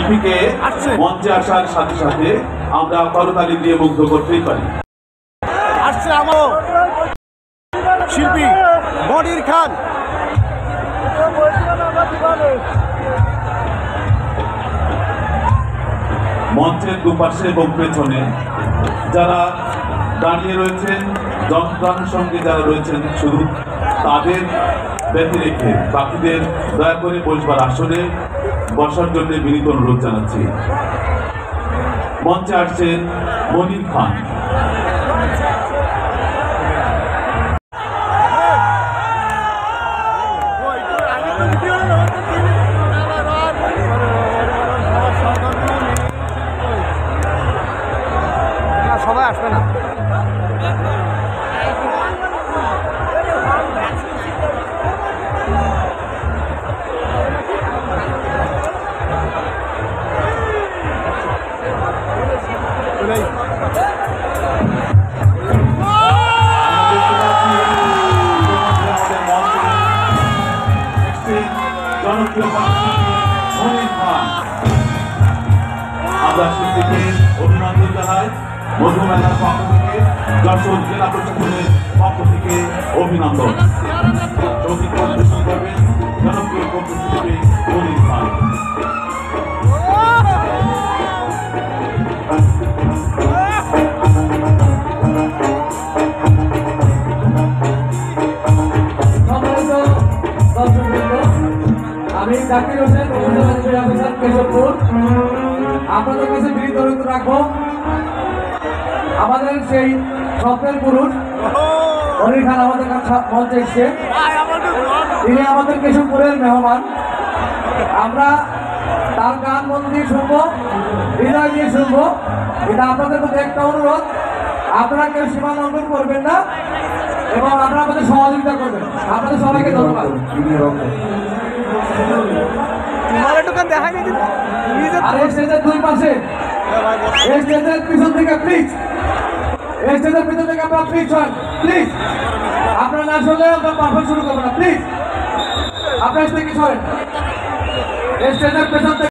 শিল্পীকে মঞ্চে আসার সাথে সাথে আমরা করতালি দিয়ে মুগ্ধ করতেই পারি। আসছে আমার শিল্পী মনির খান। মঞ্চের দুপাশে এবং পেছনে যারা দাঁড়িয়ে রয়েছেন, যন্ত্রণার সঙ্গে যারা রয়েছেন, শুধু তাদের ব্যতি রেখে বাকিদের দয়া করে বসবার আসনে বসার জন্য বিনীত অনুরোধ জানাচ্ছি। মঞ্চে আসছেন মনির খান। সবাই আসবে না। আমরা শিল্পীকে অভিনন্দন জানাই। মধুমেলার পক্ষ থেকে, যশোর জেলা প্রশাসনের পক্ষ থেকে অভিনন্দন। সঙ্গীত পরিবেশন করবেন জনপ্রিয় কণ্ঠশিল্পী মনির খান। আমি জাকির হোসেন, অফিসার কেশবপুর। আপনাদের কাছে বিনীত অনুরোধ রাখবো, আমাদের সেই স্বপ্নের পুরুষ মনির খান আমাদের কাছে মঞ্চে এসছে। তিনি আমাদের কেশবপুরের মেহমান। আমরা তার গান মন দিয়ে শুনবো, হৃদয় দিয়ে শুনবো। এটা আপনাদের মধ্যে একটা অনুরোধ, আপনারা কেউ সীমা লঙ্ঘন করবেন না এবং আপনারা আমাদের সহযোগিতা করবেন। আপনাদের সবাইকে ধন্যবাদ। স্টেজের দুই পাশে, স্টেজের পিছন থেকে প্লিজ, স্টেজের পিছন থেকে আপনারা প্লিজ হন, প্লিজ। আপনারা না শুনলে আমরা পারফরমেন্স শুরু করবো না, প্লিজ। আপনার স্টেজে সরেন, স্টেজের পেছন থেকে।